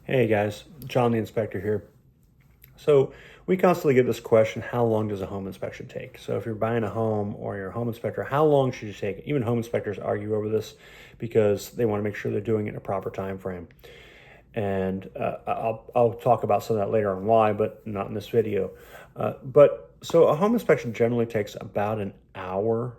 Hey guys, John the inspector here. So we constantly get this question, how long does a home inspection take? So if you're buying a home or you're a home inspector, how long should you take it? Even home inspectors argue over this because they want to make sure they're doing it in a proper time frame. And I'll talk about some of that later on why, but not in this video. So a home inspection generally takes about an hour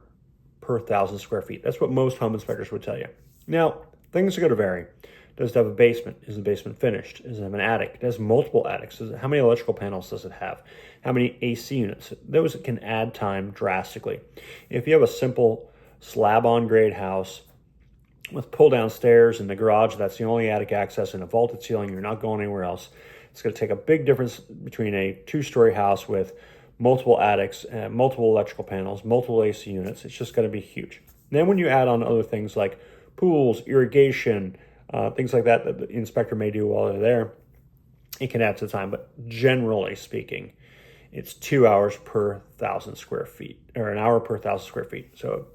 per 1,000 square feet. That's what most home inspectors would tell you. Now, things are going to vary. Does it have a basement? Is the basement finished? Does it have an attic? Does it have multiple attics? How many electrical panels does it have? How many AC units? Those can add time drastically. If you have a simple slab-on grade house with pull-down stairs in the garage, that's the only attic access, and a vaulted ceiling, you're not going anywhere else. It's going to take a big difference between a two-story house with multiple attics, multiple electrical panels, multiple AC units. It's just going to be huge. Then when you add on other things like pools, irrigation, things like that the inspector may do while they're there, it can add to the time. But generally speaking, it's 2 hours per 1,000 square feet, or an hour per 1,000 square feet. So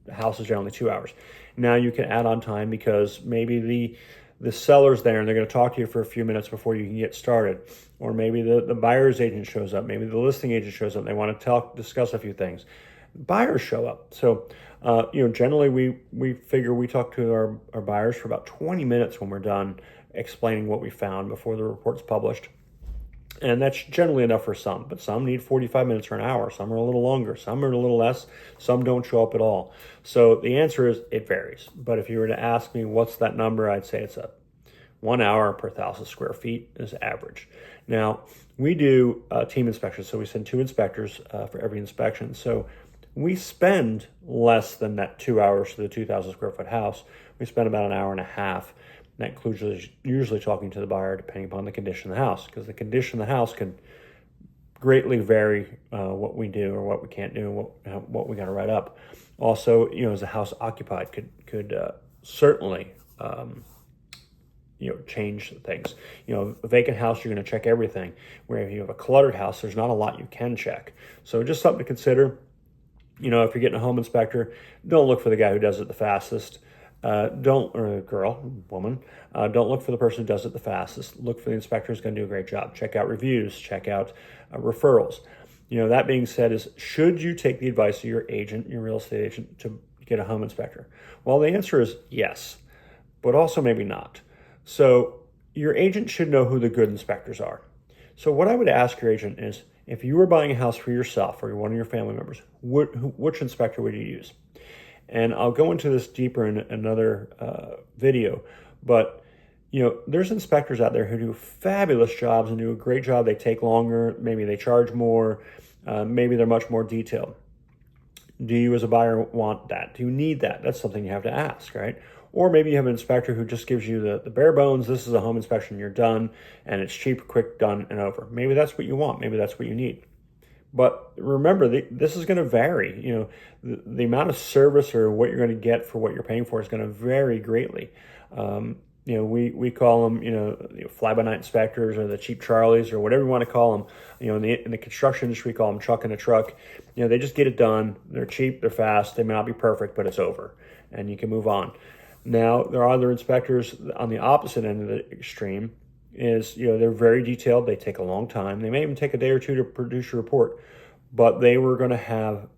the house is generally 2 hours. Now you can add on time because maybe the seller's there and they're going to talk to you for a few minutes before you can get started. Or maybe the buyer's agent shows up. Maybe the listing agent shows up. They want to discuss a few things. Buyers show up. So, generally we figure we talk to our buyers for about 20 minutes when we're done explaining what we found before the report's published. And that's generally enough for some, but some need 45 minutes or an hour. Some are a little longer, some are a little less, some don't show up at all. So the answer is it varies. But if you were to ask me what's that number, I'd say it's a 1 hour per 1,000 square feet is average. Now, we do team inspections, so we send two inspectors for every inspection. So we spend less than that 2 hours to the 2,000 square foot house. We spend about an hour and a half. That includes usually talking to the buyer depending upon the condition of the house, because the condition of the house can greatly vary what we do or what we can't do, what we got to write up. Also, is the house occupied could certainly change things. A vacant house, you're going to check everything. Where if you have a cluttered house, there's not a lot you can check. So just something to consider. If you're getting a home inspector, don't look for the guy who does it the fastest. Or a girl, woman, don't look for the person who does it the fastest. Look for the inspector who's going to do a great job. Check out reviews, check out referrals. That being said, should you take the advice of your agent, your real estate agent, to get a home inspector? Well, the answer is yes, but also maybe not. So your agent should know who the good inspectors are. So what I would ask your agent is, if you were buying a house for yourself or one of your family members, which inspector would you use? And I'll go into this deeper in another video, but there's inspectors out there who do fabulous jobs and do a great job. They take longer, maybe they charge more, maybe they're much more detailed. Do you as a buyer want that? Do you need that? That's something you have to ask, right? Or maybe you have an inspector who just gives you the bare bones. This is a home inspection, you're done, and it's cheap, quick, done, and over. Maybe that's what you want. Maybe that's what you need. But remember, this is going to vary. The amount of service or what you're going to get for what you're paying for is going to vary greatly. We call them, fly-by-night inspectors or the cheap Charlies or whatever you want to call them. In the construction industry, we call them truck in a truck. They just get it done. They're cheap, they're fast. They may not be perfect, but it's over, and you can move on. Now, there are other inspectors on the opposite end of the extreme. They're very detailed. They take a long time. They may even take a day or two to produce a report, but they were going to have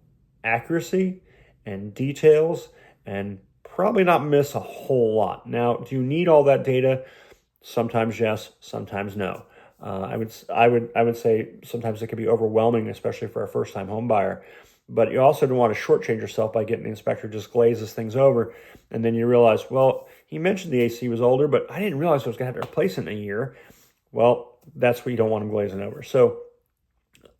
accuracy and details and probably not miss a whole lot. Now, do you need all that data? Sometimes yes, sometimes no. I would say sometimes it can be overwhelming, especially for a first-time home buyer. But you also don't want to shortchange yourself by getting the inspector just glazes things over, and then you realize, well, he mentioned the AC was older, but I didn't realize I was going to have to replace it in a year. Well, that's what you don't want him glazing over. So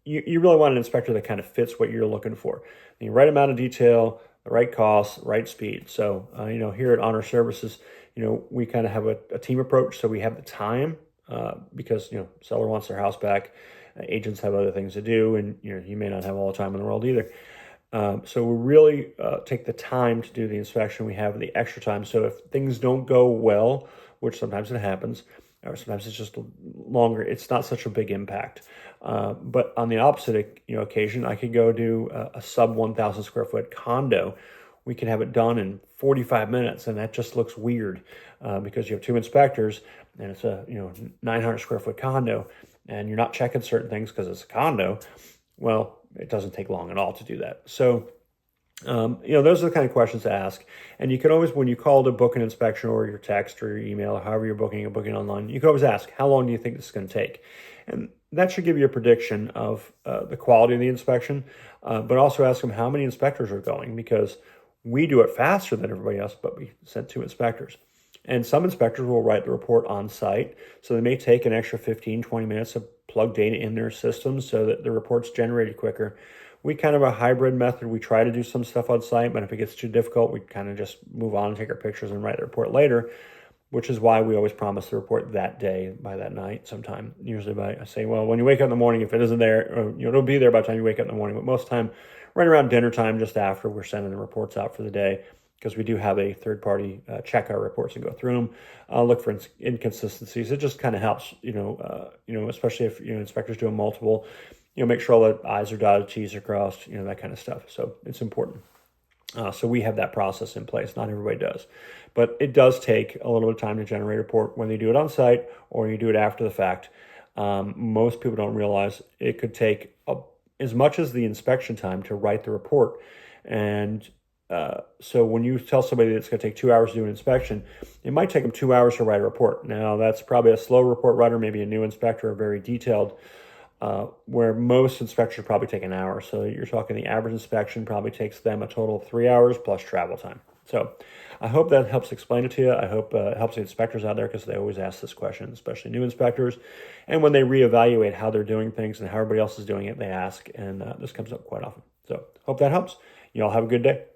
you really want an inspector that kind of fits what you're looking for. The right amount of detail, the right cost, right speed. So, here at Honor Services, we kind of have a team approach. So we have the time because, seller wants their house back. Agents have other things to do, and you may not have all the time in the world either. So we really take the time to do the inspection. We have the extra time. So if things don't go well, which sometimes it happens, or sometimes it's just longer, it's not such a big impact. But on the opposite occasion, I could go do a sub 1,000 square foot condo. We can have it done in 45 minutes, and that just looks weird because you have two inspectors and it's a 900 square foot condo, and you're not checking certain things because it's a condo, well, it doesn't take long at all to do that. So those are the kind of questions to ask. And you can always, when you call to book an inspection or your text or your email or however you're booking online, you can always ask, how long do you think this is going to take? And that should give you a prediction of the quality of the inspection, but also ask them how many inspectors are going, because we do it faster than everybody else, but we sent 2 inspectors. And some inspectors will write the report on site, so they may take an extra 15, 20 minutes to plug data in their systems so that the report's generated quicker. We kind of a hybrid method. We try to do some stuff on site, but if it gets too difficult, we kind of just move on and take our pictures and write the report later, which is why we always promise the report that day by that night sometime. Usually I say, well, when you wake up in the morning, if it isn't there, or, it'll be there by the time you wake up in the morning, but most time, right around dinner time, just after, we're sending the reports out for the day, because we do have a third party check our reports and go through them, look for inconsistencies. It just kind of helps, especially if inspectors doing multiple, make sure all the I's are dotted, T's are crossed, that kind of stuff. So it's important. So we have that process in place. Not everybody does, but it does take a little bit of time to generate a report when they do it on site or you do it after the fact. Most people don't realize it could take as much as the inspection time to write the report. And so when you tell somebody that it's going to take 2 hours to do an inspection, it might take them 2 hours to write a report. Now, that's probably a slow report writer, maybe a new inspector, very detailed, where most inspectors probably take an hour. So you're talking the average inspection probably takes them a total of 3 hours plus travel time. So I hope that helps explain it to you. I hope it helps the inspectors out there, because they always ask this question, especially new inspectors. And when they reevaluate how they're doing things and how everybody else is doing it, they ask, and this comes up quite often. So hope that helps. You all have a good day.